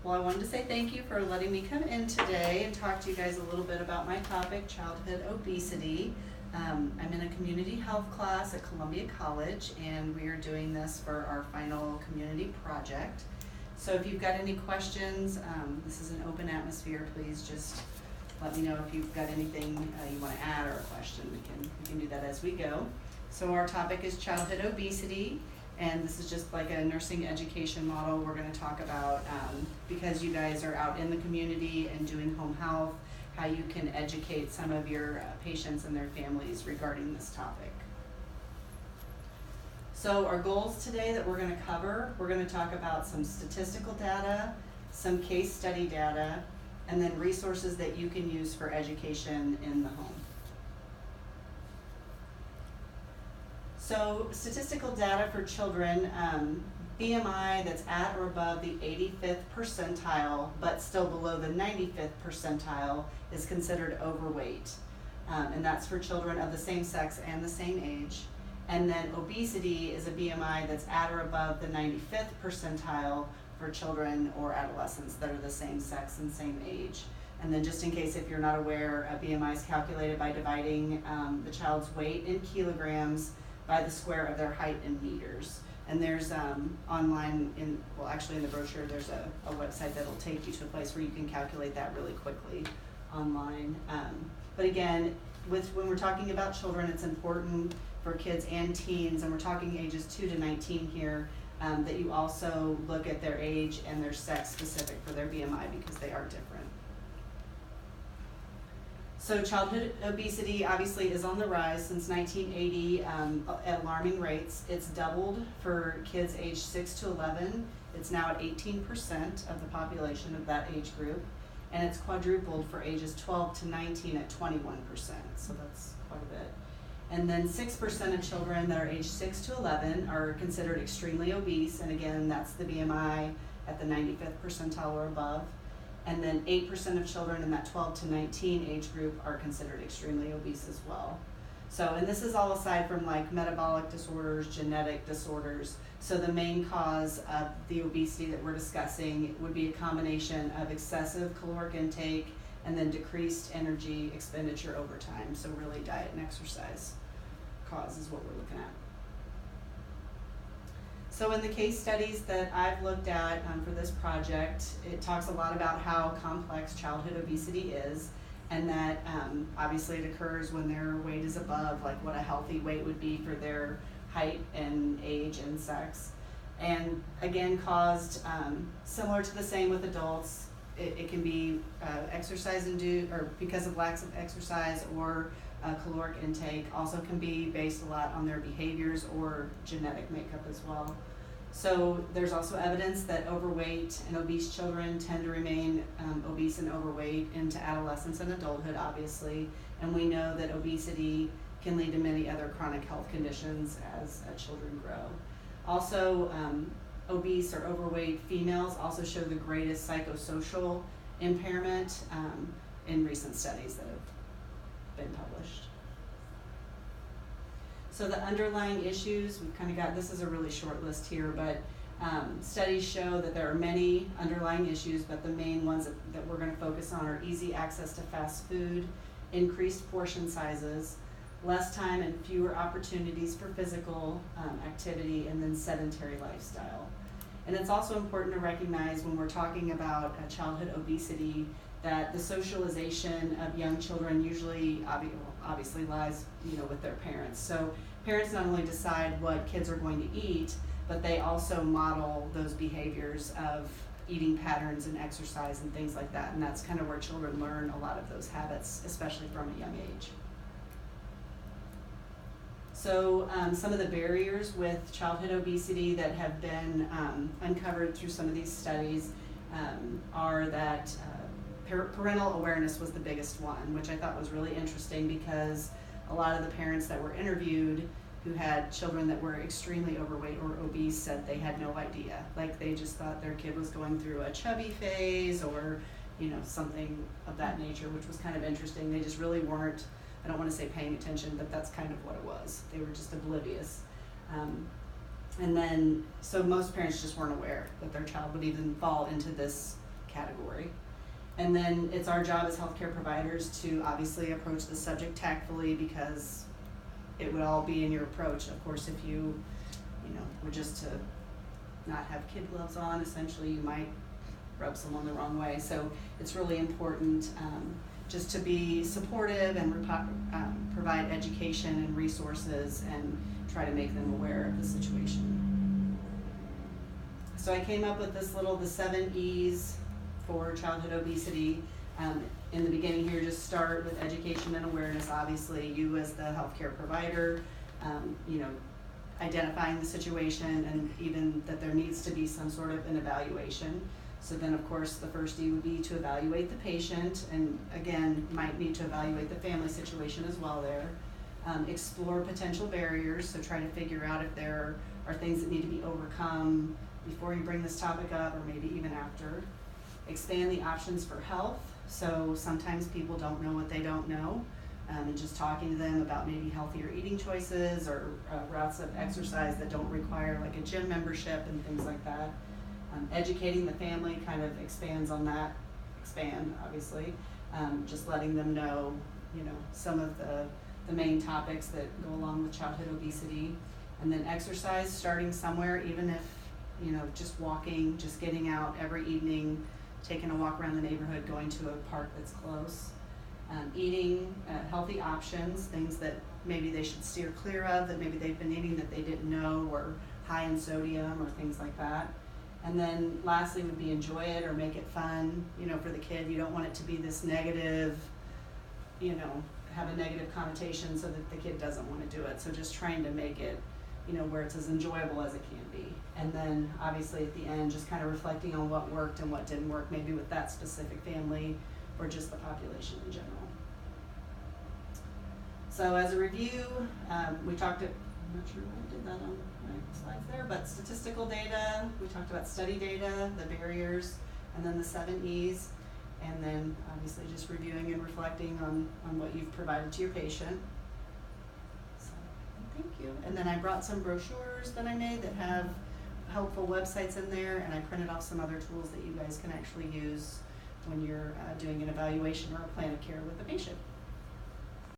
Well, I wanted to say thank you for letting me come in today and talk to you guys a little bit about my topic, childhood obesity. I'm in a community health class at Columbia College, and we are doing this for our final community project. So if you've got any questions, this is an open atmosphere. Please just let me know if you've got anything you want to add or a question. We can do that as we go. So our topic is childhood obesity. And this is just like a nursing education model we're going to talk about because you guys are out in the community and doing home health, how you can educate some of your patients and their families regarding this topic. So our goals today that we're going to cover, we're going to talk about some statistical data, some case study data, and then resources that you can use for education in the home. So statistical data for children, BMI that's at or above the 85th percentile but still below the 95th percentile is considered overweight. And that's for children of the same sex and the same age. And then obesity is a BMI that's at or above the 95th percentile for children or adolescents that are the same sex and same age. And then just in case if you're not aware, a BMI is calculated by dividing the child's weight in kilograms by the square of their height in meters. And there's online, in the brochure, there's a website that'll take you to a place where you can calculate that really quickly online. But again, when we're talking about children, it's important for kids and teens, and we're talking ages 2 to 19 here, that you also look at their age and their sex specific for their BMI because they are different. So childhood obesity obviously is on the rise since 1980 at alarming rates. It's doubled for kids aged 6 to 11. It's now at 18% of the population of that age group. And it's quadrupled for ages 12 to 19 at 21%. So that's quite a bit. And then 6% of children that are aged 6 to 11 are considered extremely obese. And again, that's the BMI at the 95th percentile or above. And then 8% of children in that 12 to 19 age group are considered extremely obese as well. So, and this is all aside from like metabolic disorders, genetic disorders. So the main cause of the obesity that we're discussing would be a combination of excessive caloric intake and then decreased energy expenditure over time. So really diet and exercise cause is what we're looking at. So in the case studies that I've looked at for this project, it talks a lot about how complex childhood obesity is, and that obviously it occurs when their weight is above like what a healthy weight would be for their height and age and sex. And again, caused similar to the same with adults. It can be exercise induced or because of lacks of exercise or caloric intake. Also can be based a lot on their behaviors or genetic makeup as well. So there's also evidence that overweight and obese children tend to remain obese and overweight into adolescence and adulthood, obviously. And we know that obesity can lead to many other chronic health conditions as children grow. Also, obese or overweight females also show the greatest psychosocial impairment in recent studies that have been published. So the underlying issues, we've kind of got, this is a really short list here, but studies show that there are many underlying issues, but the main ones that we're going to focus on are easy access to fast food, increased portion sizes, less time and fewer opportunities for physical activity, and then sedentary lifestyle. And it's also important to recognize when we're talking about childhood obesity that the socialization of young children usually obviously lies with their parents. So parents not only decide what kids are going to eat, but they also model those behaviors of eating patterns and exercise and things like that. And that's kind of where children learn a lot of those habits, especially from a young age. So some of the barriers with childhood obesity that have been uncovered through some of these studies are that parental awareness was the biggest one, which I thought was really interesting because a lot of the parents that were interviewed who had children that were extremely overweight or obese said they had no idea. Like they just thought their kid was going through a chubby phase or something of that nature, which was kind of interesting. They just really weren't, I don't want to say paying attention, but that's kind of what it was. They were just oblivious. And then, so most parents just weren't aware that their child would even fall into this category. And then it's our job as healthcare providers to obviously approach the subject tactfully, because it would all be in your approach. Of course, if you were just to not have kid gloves on, essentially you might rub someone the wrong way. So it's really important just to be supportive and provide education and resources and try to make them aware of the situation. So I came up with this the 7 E's for childhood obesity. In the beginning here, just start with education and awareness. Obviously, you as the healthcare provider, identifying the situation, and even that there needs to be some sort of an evaluation. So then, of course, the first E would be to evaluate the patient, and again, might need to evaluate the family situation as well there. Explore potential barriers, so try to figure out if there are things that need to be overcome before you bring this topic up, or maybe even after. Expand the options for health, so sometimes people don't know what they don't know, and just talking to them about maybe healthier eating choices or routes of exercise that don't require like a gym membership and things like that. Educating the family kind of expands on that, obviously, just letting them know, some of the main topics that go along with childhood obesity. And then exercise, starting somewhere, even if, just walking, just getting out every evening, taking a walk around the neighborhood, going to a park that's close. Eating healthy options, things that maybe they should steer clear of, that maybe they've been eating that they didn't know were high in sodium or things like that. And then lastly would be enjoy it or make it fun, for the kid. You don't want it to be this negative, have a negative connotation so that the kid doesn't want to do it. So just trying to make it, where it's as enjoyable as it can be. And then obviously at the end, just kind of reflecting on what worked and what didn't work, maybe with that specific family or just the population in general. So as a review, we talked I'm not sure if I did that on my slides there, but statistical data, we talked about study data, the barriers, and then the 7 E's, and then obviously just reviewing and reflecting on what you've provided to your patient. So thank you. And then I brought some brochures that I made that have helpful websites in there, and I printed off some other tools that you guys can actually use when you're doing an evaluation or a plan of care with a patient.